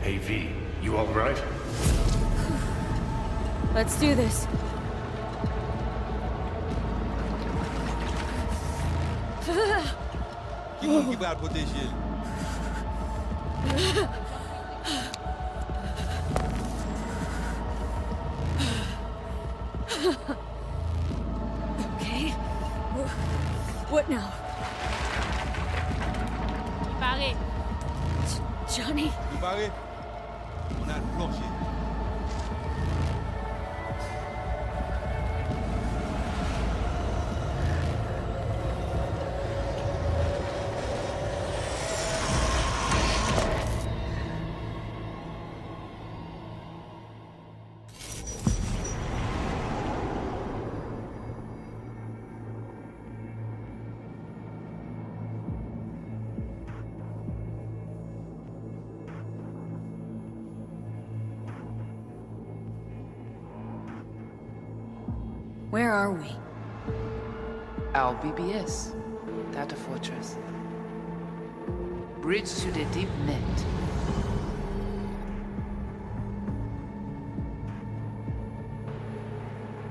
Hey V, you alright? Let's do this. Give out what this is. Okay. What now? Barré. Johnny? You barré? On a le plancher. Where are we? Our BBS, Data Fortress. Bridge to the deep net.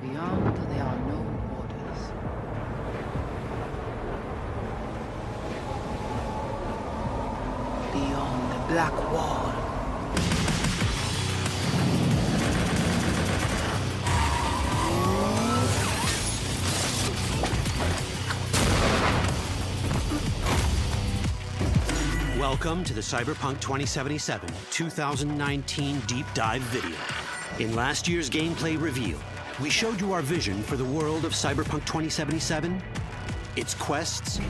Beyond, there are no borders. Beyond the black wall. Welcome to the Cyberpunk 2077 2019 Deep Dive video. In last year's gameplay reveal, we showed you our vision for the world of Cyberpunk 2077, its quests,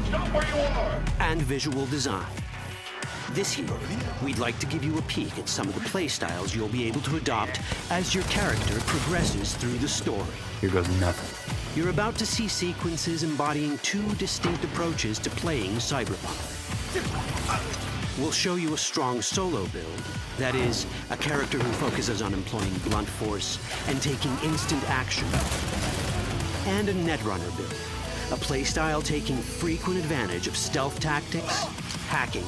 and visual design. This year, we'd like to give you a peek at some of the playstyles you'll be able to adopt as your character progresses through the story. Here goes nothing. You're about to see sequences embodying two distinct approaches to playing Cyberpunk. We'll show you a strong solo build, that is, a character who focuses on employing blunt force and taking instant action, and a netrunner build, a playstyle taking frequent advantage of stealth tactics, hacking,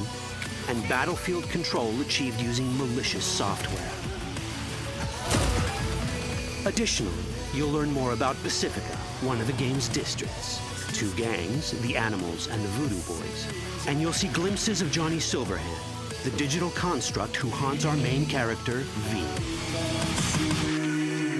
and battlefield control achieved using malicious software. Additionally, you'll learn more about Pacifica, one of the game's districts, two gangs, the Animals and the Voodoo Boys, and you'll see glimpses of Johnny Silverhand, the digital construct who haunts our main character, V.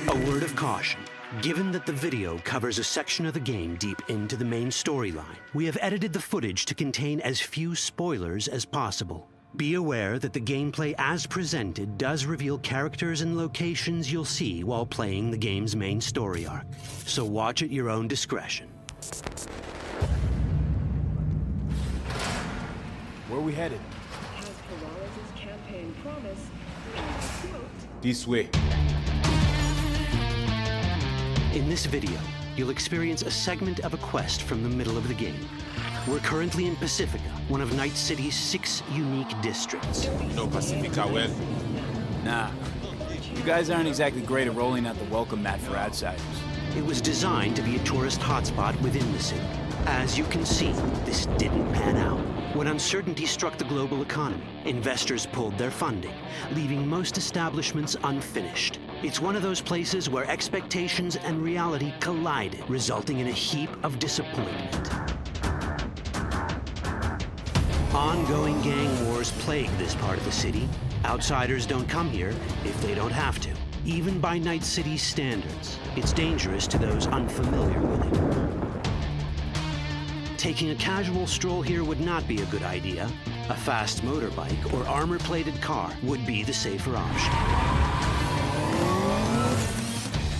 A word of caution. Given that the video covers a section of the game deep into the main storyline, we have edited the footage to contain as few spoilers as possible. Be aware that the gameplay as presented does reveal characters and locations you'll see while playing the game's main story arc, so watch at your own discretion. Where are we headed? As Peralez's campaign promised, and quote, This way. In this video, you'll experience a segment of a quest from the middle of the game. We're currently in Pacifica, one of Night City's 6 unique districts. No Pacifica well. Nah. You guys aren't exactly great at rolling out the welcome mat for outsiders. It was designed to be a tourist hotspot within the city. As you can see, this didn't pan out. When uncertainty struck the global economy, investors pulled their funding, leaving most establishments unfinished. It's one of those places where expectations and reality collided, resulting in a heap of disappointment. Ongoing gang wars plague this part of the city. Outsiders don't come here if they don't have to. Even by Night City's standards, it's dangerous to those unfamiliar with it. Taking a casual stroll here would not be a good idea. A fast motorbike or armor-plated car would be the safer option.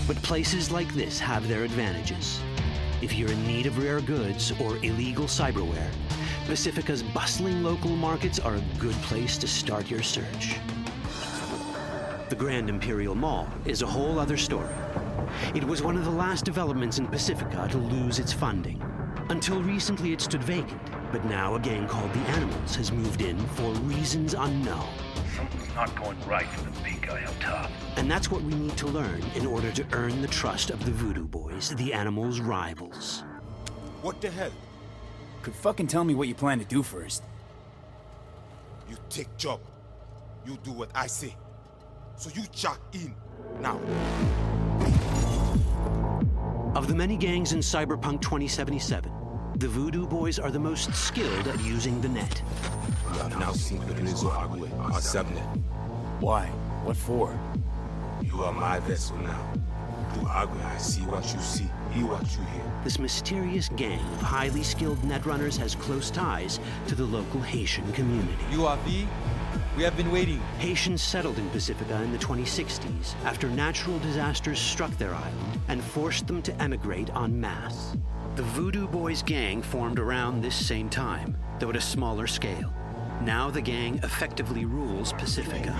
But places like this have their advantages. If you're in need of rare goods or illegal cyberware, Pacifica's bustling local markets are a good place to start your search. The Grand Imperial Mall is a whole other story. It was one of the last developments in Pacifica to lose its funding. Until recently it stood vacant, but now a gang called the Animals has moved in for reasons unknown. Something's not going right for the big guy up top. And that's what we need to learn in order to earn the trust of the Voodoo Boys, the Animals' rivals. What the hell? Could fucking tell me what you plan to do first. You take job. You do what I say. So you jack in now. Of the many gangs in Cyberpunk 2077, the Voodoo Boys are the most skilled at using the net. You have now seen Kida리고 our subnet. Why? What for? You are my vessel now. Through Agwe, I see what you see, hear what you hear. This mysterious gang of highly skilled netrunners has close ties to the local Haitian community. You are V? We have been waiting. Haitians settled in Pacifica in the 2060s after natural disasters struck their island and forced them to emigrate en masse. The Voodoo Boys gang formed around this same time, though at a smaller scale. Now the gang effectively rules Pacifica.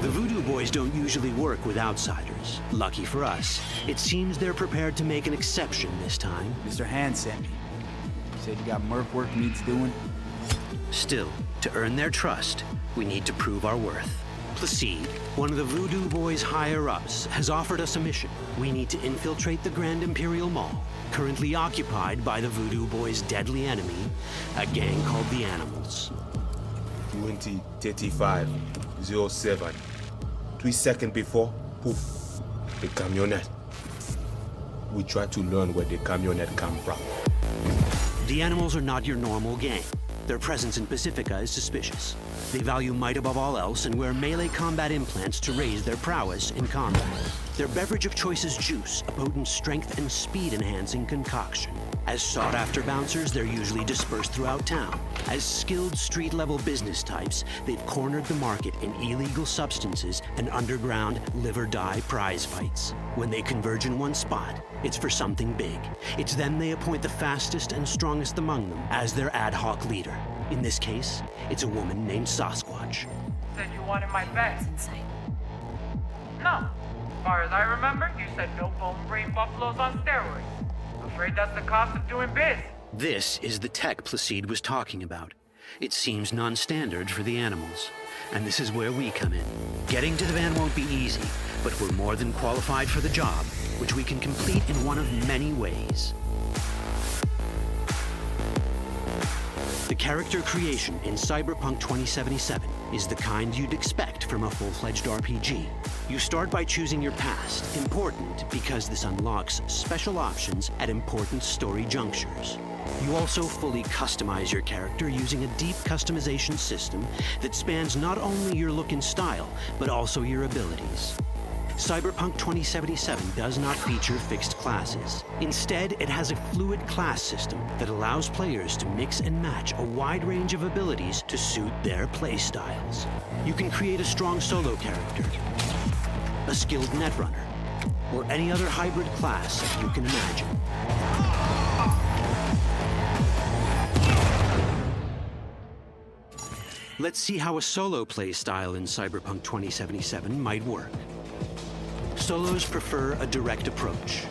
The Voodoo Boys don't usually work with outsiders. Lucky for us, it seems they're prepared to make an exception this time. Mr. Hand sent me. Said you got merc work needs doing. Still, to earn their trust, we need to prove our worth. Placide, one of the Voodoo Boys' higher-ups, has offered us a mission. We need to infiltrate the Grand Imperial Mall, currently occupied by the Voodoo Boys' deadly enemy, a gang called the Animals. 2035 07. 3 seconds before, poof, the camionette. We try to learn where the camionette come from. The Animals are not your normal gang. Their presence in Pacifica is suspicious. They value might above all else and wear melee combat implants to raise their prowess in combat. Their beverage of choice is juice, a potent strength and speed-enhancing concoction. As sought-after bouncers, they're usually dispersed throughout town. As skilled street-level business types, they've cornered the market in illegal substances and underground live-or-die prize fights. When they converge in one spot, it's for something big. It's then they appoint the fastest and strongest among them as their ad hoc leader. In this case, it's a woman named Sasquatch. Said you wanted my bag. Insane. No. As far as I remember, you said no bone brain buffaloes on steroids. Afraid that's the cost of doing biz. This is the tech Placide was talking about. It seems non-standard for the Animals. And this is where we come in. Getting to the van won't be easy, but we're more than qualified for the job, which we can complete in one of many ways. The character creation in Cyberpunk 2077 is the kind you'd expect from a full-fledged RPG. You start by choosing your past, important because this unlocks special options at important story junctures. You also fully customize your character using a deep customization system that spans not only your look and style, but also your abilities. Cyberpunk 2077 does not feature fixed classes. Instead, it has a fluid class system that allows players to mix and match a wide range of abilities to suit their playstyles. You can create a strong solo character, a skilled netrunner, or any other hybrid class you can imagine. Let's see how a solo play style in Cyberpunk 2077 might work. Solos prefer a direct approach.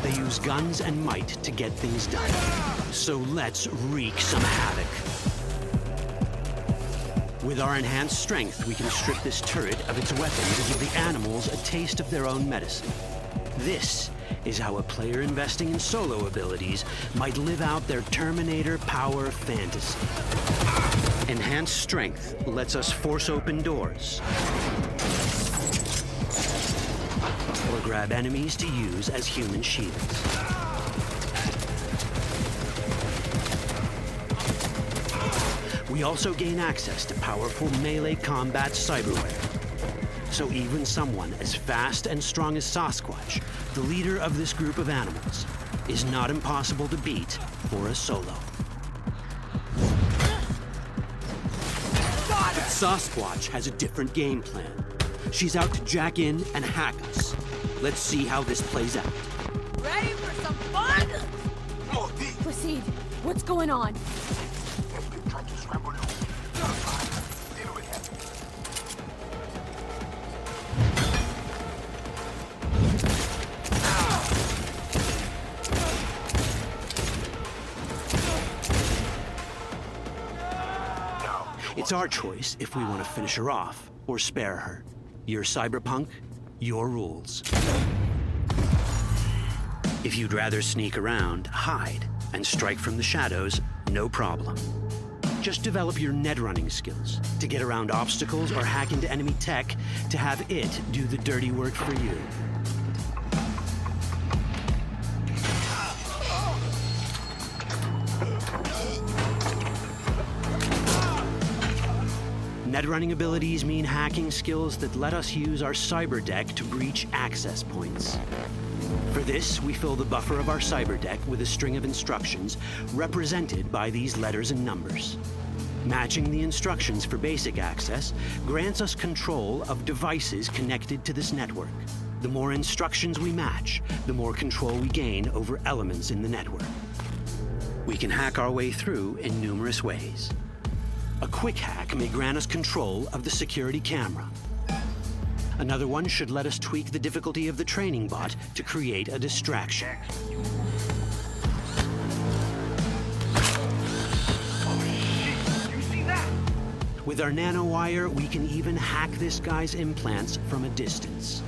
They use guns and might to get things done. So let's wreak some havoc. With our enhanced strength, we can strip this turret of its weapons and give the Animals a taste of their own medicine. This is how a player investing in solo abilities might live out their Terminator power fantasy. Enhanced strength lets us force open doors, or grab enemies to use as human shields. We also gain access to powerful melee combat cyberware. So even someone as fast and strong as Sasquatch, the leader of this group of animals, is not impossible to beat for a solo. But Sasquatch has a different game plan. She's out to jack in and hack us. Let's see how this plays out. Ready for some fun? Proceed. What's going on? It's our choice if we want to finish her off or spare her. You're Cyberpunk, your rules. If you'd rather sneak around, hide, and strike from the shadows, no problem. just develop your net running skills to get around obstacles or hack into enemy tech to have it do the dirty work for you. Net running abilities mean hacking skills that let us use our cyber deck to breach access points. For this, we fill the buffer of our cyber deck with a string of instructions represented by these letters and numbers. Matching the instructions for basic access grants us control of devices connected to this network. The more instructions we match, the more control we gain over elements in the network. We can hack our way through in numerous ways. A quick hack may grant us control of the security camera. Another one should let us tweak the difficulty of the training bot to create a distraction. With our nanowire, we can even hack this guy's implants from a distance.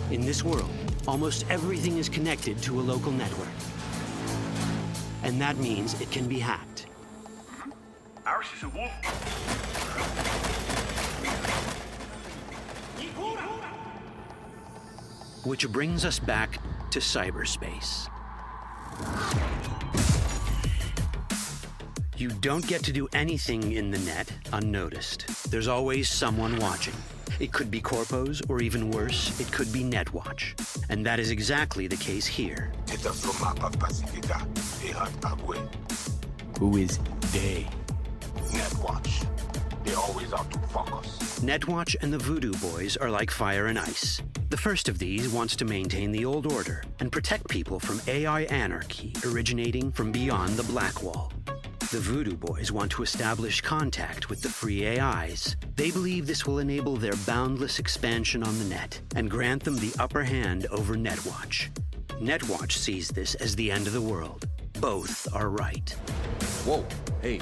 In this world, almost everything is connected to a local network. And that means it can be hacked. Ours is a wolf. Which brings us back to cyberspace. You don't get to do anything in the net unnoticed. There's always someone watching. It could be corpos, or even worse, it could be Netwatch. And that is exactly the case here. Who is they? Netwatch. They're always out to fuck us. Netwatch and the Voodoo Boys are like fire and ice. The first of these wants to maintain the old order and protect people from AI anarchy originating from beyond the Black Wall. The Voodoo Boys want to establish contact with the free AIs. They believe this will enable their boundless expansion on the net and grant them the upper hand over Netwatch. Netwatch sees this as the end of the world. Both are right. Whoa, hey,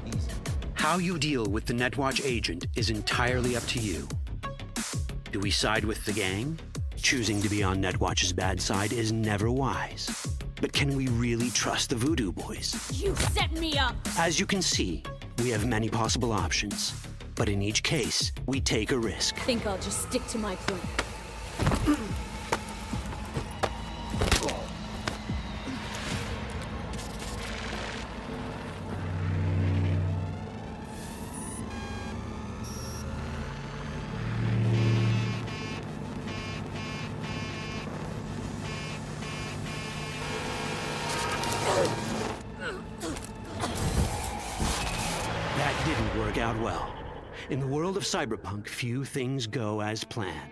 easy. How you deal with the Netwatch agent is entirely up to you. Do we side with the gang? Choosing to be on Netwatch's bad side is never wise. But can we really trust the Voodoo Boys? You set me up! As you can see, we have many possible options. But in each case, we take a risk. Think I'll just stick to my plan. That didn't work out well. In the world of cyberpunk, few things go as planned.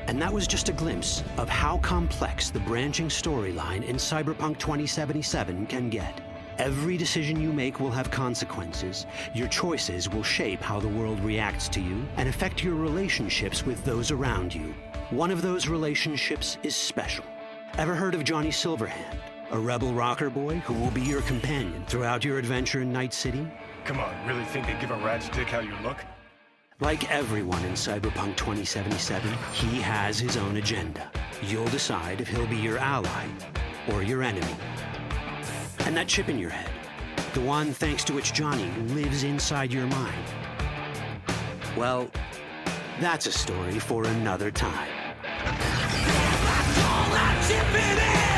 And that was just a glimpse of how complex the branching storyline in Cyberpunk 2077 can get. Every decision you make will have consequences. Your choices will shape how the world reacts to you and affect your relationships with those around you. One of those relationships is special. Ever heard of Johnny Silverhand? A rebel rocker boy who will be your companion throughout your adventure in Night City? Come on, really think they give a rat's dick how you look? Like everyone in Cyberpunk 2077, he has his own agenda. You'll decide if he'll be your ally or your enemy. And that chip in your head, the one thanks to which Johnny lives inside your mind, well, that's a story for another time. All that chip in it!